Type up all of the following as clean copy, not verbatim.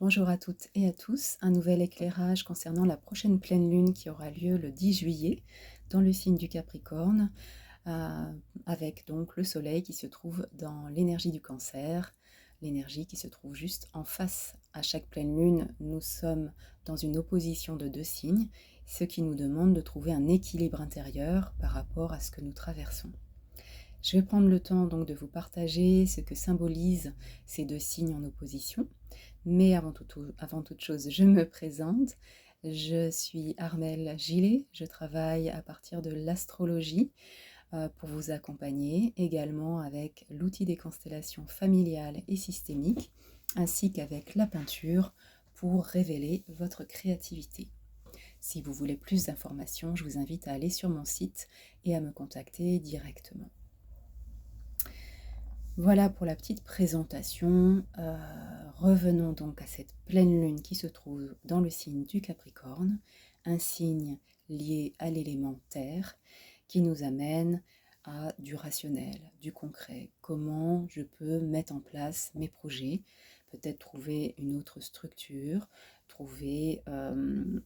Bonjour à toutes et à tous, un nouvel éclairage concernant la prochaine pleine lune qui aura lieu le 10 juillet dans le signe du Capricorne, euh, avec donc le soleil qui se trouve dans l'énergie du Cancer, l'énergie qui se trouve juste en face. À chaque pleine lune, nous sommes dans une opposition de deux signes, ce qui nous demande de trouver un équilibre intérieur par rapport à ce que nous traversons. Je vais prendre le temps donc de vous partager ce que symbolisent ces deux signes en opposition. Mais avant toute chose, je me présente. Je suis Armelle Gillet. Je travaille à partir de l'astrologie pour vous accompagner, également avec l'outil des constellations familiales et systémiques, ainsi qu'avec la peinture pour révéler votre créativité. Si vous voulez plus d'informations, je vous invite à aller sur mon site et à me contacter directement. Voilà pour la petite présentation. Revenons donc à cette pleine lune qui se trouve dans le signe du Capricorne, un signe lié à l'élément terre qui nous amène à du rationnel, du concret. Comment je peux mettre en place mes projets, peut-être trouver une autre structure, trouver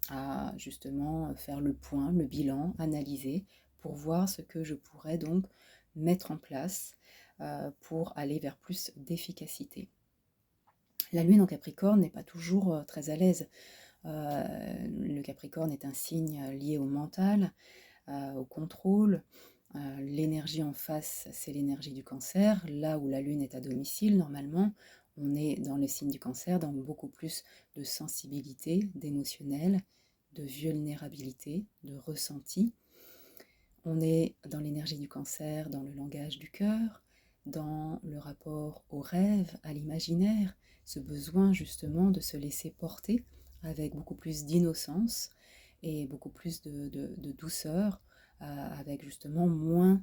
à justement faire le point, le bilan, analyser pour voir ce que je pourrais donc mettre en place pour aller vers plus d'efficacité. La lune en Capricorne n'est pas toujours très à l'aise. Le Capricorne est un signe lié au mental, au contrôle. L'énergie en face, c'est l'énergie du Cancer. Là où la lune est à domicile, normalement, on est dans le signe du Cancer, donc beaucoup plus de sensibilité, d'émotionnel, de vulnérabilité, de ressenti. On est dans l'énergie du Cancer, dans le langage du cœur, dans le rapport au rêve, à l'imaginaire, ce besoin justement de se laisser porter avec beaucoup plus d'innocence et beaucoup plus de douceur, avec justement moins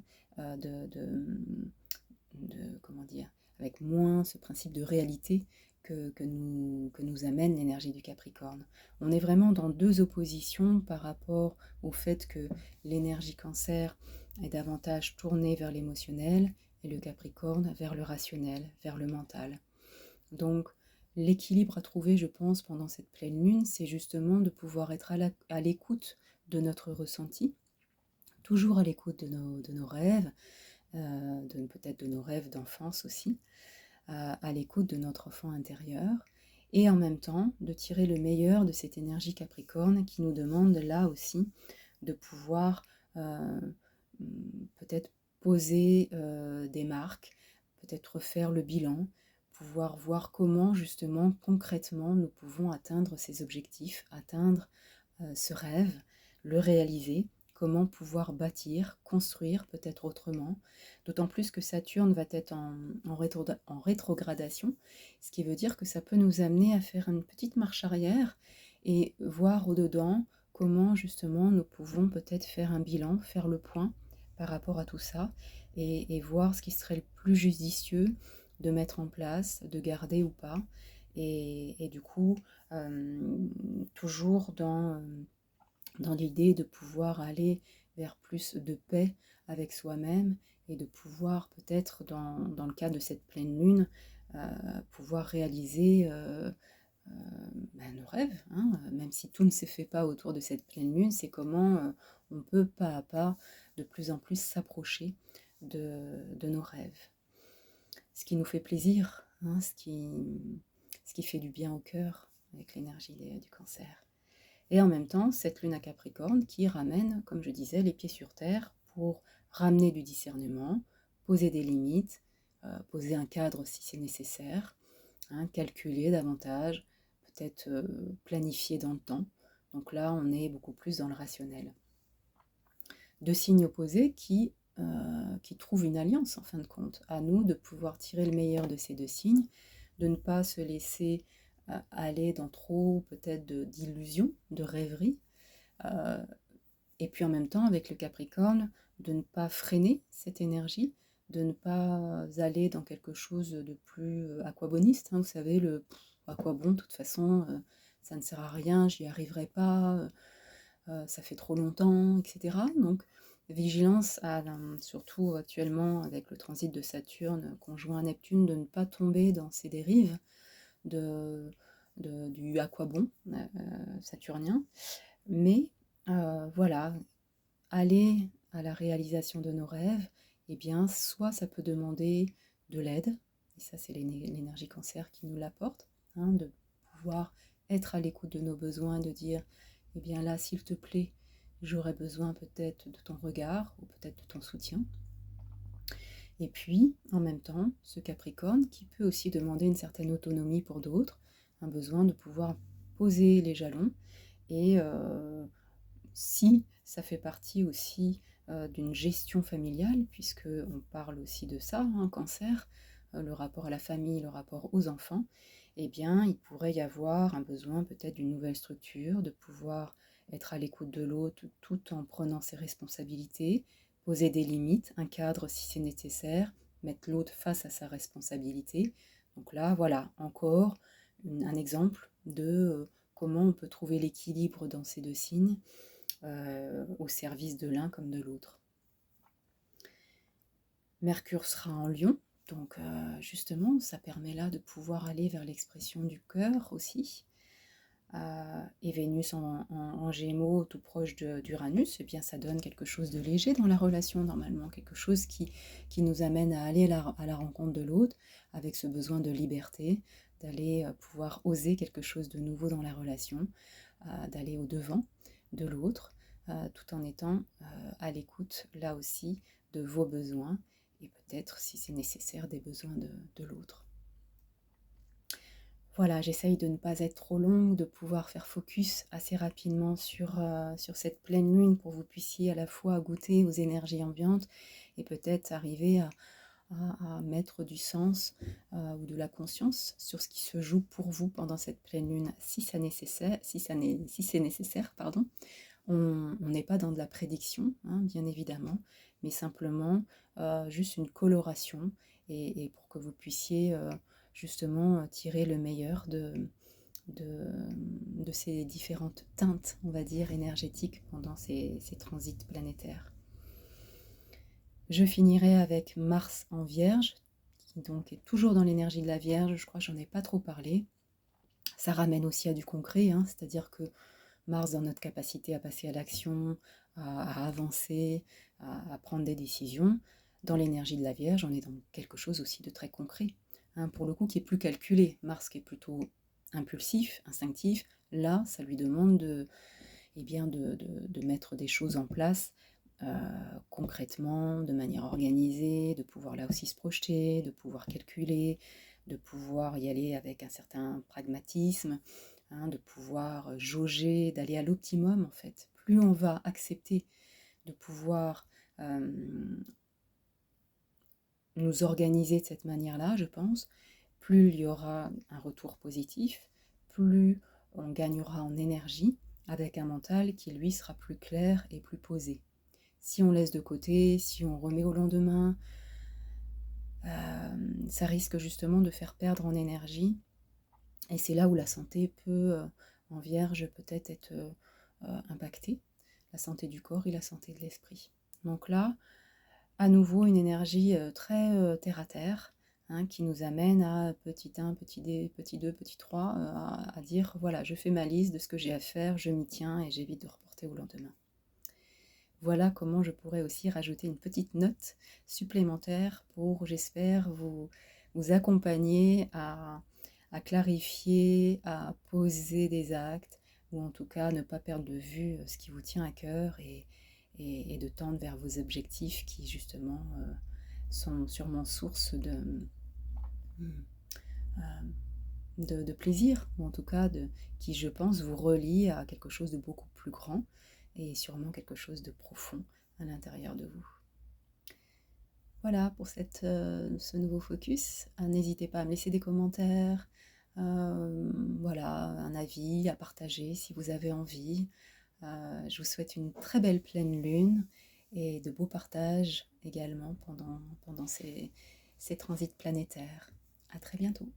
comment dire, avec moins ce principe de réalité que nous amène l'énergie du Capricorne. On est vraiment dans deux oppositions par rapport au fait que l'énergie Cancer est davantage tournée vers l'émotionnel et le Capricorne vers le rationnel, vers le mental. Donc l'équilibre à trouver, je pense, pendant cette pleine lune, c'est justement de pouvoir être à l'écoute de notre ressenti, toujours à l'écoute de nos rêves, peut-être de nos rêves d'enfance aussi, à l'écoute de notre enfant intérieur, et en même temps de tirer le meilleur de cette énergie Capricorne qui nous demande là aussi de pouvoir peut-être poser des marques, peut-être faire le bilan, pouvoir voir comment justement concrètement nous pouvons atteindre ces objectifs, atteindre ce rêve, le réaliser, comment pouvoir bâtir, construire peut-être autrement, d'autant plus que Saturne va être en rétrogradation, ce qui veut dire que ça peut nous amener à faire une petite marche arrière et voir au-dedans comment justement nous pouvons peut-être faire un bilan, faire le point par rapport à tout ça et voir ce qui serait le plus judicieux de mettre en place, de garder ou pas. Et du coup, toujours dans l'idée de pouvoir aller vers plus de paix avec soi-même et de pouvoir peut-être dans le cas de cette pleine lune, pouvoir réaliser nos rêves, hein, même si tout ne se fait pas autour de cette pleine lune, c'est comment on peut pas à pas de plus en plus s'approcher de nos rêves. Ce qui nous fait plaisir, hein, ce qui fait du bien au cœur avec l'énergie du Cancer. Et en même temps, cette lune à Capricorne qui ramène, comme je disais, les pieds sur terre pour ramener du discernement, poser des limites, poser un cadre si c'est nécessaire, hein, calculer davantage, peut-être planifier dans le temps. Donc là, on est beaucoup plus dans le rationnel. Deux signes opposés qui trouvent une alliance en fin de compte. À nous de pouvoir tirer le meilleur de ces deux signes, de ne pas se laisser aller dans trop peut-être d'illusions, de rêveries, et puis en même temps avec le Capricorne, de ne pas freiner cette énergie, de ne pas aller dans quelque chose de plus aquaboniste, hein, vous savez, à quoi bon, de toute façon, ça ne sert à rien, j'y arriverai pas, ça fait trop longtemps, etc. Donc vigilance surtout actuellement avec le transit de Saturne conjoint à Neptune, de ne pas tomber dans ces dérives, de du à quoi bon saturnien. Mais voilà, aller à la réalisation de nos rêves, eh bien, soit ça peut demander de l'aide, et ça c'est l'énergie cancer qui nous l'apporte, hein, de pouvoir être à l'écoute de nos besoins, de dire, eh bien là, s'il te plaît, j'aurais besoin peut-être de ton regard, ou peut-être de ton soutien. Et puis, en même temps, ce Capricorne qui peut aussi demander une certaine autonomie pour d'autres, un besoin de pouvoir poser les jalons, et si ça fait partie aussi d'une gestion familiale, puisque on parle aussi de ça, hein, cancer, le rapport à la famille, le rapport aux enfants, eh bien, il pourrait y avoir un besoin peut-être d'une nouvelle structure, de pouvoir être à l'écoute de l'autre tout en prenant ses responsabilités, poser des limites, un cadre si c'est nécessaire, mettre l'autre face à sa responsabilité. Donc là, voilà, encore un exemple de comment on peut trouver l'équilibre dans ces deux signes au service de l'un comme de l'autre. Mercure sera en Lion, donc justement, ça permet là de pouvoir aller vers l'expression du cœur aussi. Et Vénus en Gémeaux, tout proche d'Uranus, eh bien ça donne quelque chose de léger dans la relation normalement, quelque chose qui nous amène à aller à la rencontre de l'autre, avec ce besoin de liberté, d'aller pouvoir oser quelque chose de nouveau dans la relation, d'aller au-devant de l'autre, tout en étant à l'écoute, là aussi, de vos besoins, et peut-être, si c'est nécessaire, des besoins de l'autre. Voilà, j'essaye de ne pas être trop longue, de pouvoir faire focus assez rapidement sur cette pleine lune pour que vous puissiez à la fois goûter aux énergies ambiantes et peut-être arriver à mettre du sens ou de la conscience sur ce qui se joue pour vous pendant cette pleine lune, si c'est nécessaire, pardon. On n'est pas dans de la prédiction, hein, bien évidemment, mais simplement juste une coloration et pour que vous puissiez justement tirer le meilleur de ces différentes teintes, on va dire, énergétiques pendant ces transits planétaires. Je finirai avec Mars en Vierge, qui donc est toujours dans l'énergie de la Vierge. Je crois que j'en ai pas trop parlé. Ça ramène aussi à du concret, hein, c'est-à-dire que Mars dans notre capacité à passer à l'action, à avancer, à prendre des décisions. Dans l'énergie de la Vierge, on est dans quelque chose aussi de très concret, hein, pour le coup qui est plus calculé. Mars qui est plutôt impulsif, instinctif, là ça lui demande de mettre des choses en place concrètement, de manière organisée, de pouvoir là aussi se projeter, de pouvoir calculer, de pouvoir y aller avec un certain pragmatisme, hein, de pouvoir jauger, d'aller à l'optimum en fait. Plus on va accepter de pouvoir nous organiser de cette manière-là, je pense, plus il y aura un retour positif, plus on gagnera en énergie avec un mental qui lui sera plus clair et plus posé. Si on laisse de côté, si on remet au lendemain, ça risque justement de faire perdre en énergie. Et c'est là où la santé peut, en Vierge, peut-être être impactée, la santé du corps et la santé de l'esprit. Donc là, à nouveau, une énergie très terre-à-terre, hein, qui nous amène à petit 1, petit 2, petit 2, petit 3, à dire, voilà, je fais ma liste de ce que j'ai à faire, je m'y tiens et j'évite de reporter au lendemain. Voilà comment je pourrais aussi rajouter une petite note supplémentaire pour, j'espère, vous accompagner à clarifier, à poser des actes, ou en tout cas ne pas perdre de vue ce qui vous tient à cœur et de tendre vers vos objectifs qui justement sont sûrement source de plaisir, ou en tout cas qui, je pense, vous relie à quelque chose de beaucoup plus grand et sûrement quelque chose de profond à l'intérieur de vous. Voilà pour ce nouveau focus. N'hésitez pas à me laisser des commentaires, voilà, un avis à partager si vous avez envie. Je vous souhaite une très belle pleine lune et de beaux partages également pendant ces transits planétaires. À très bientôt.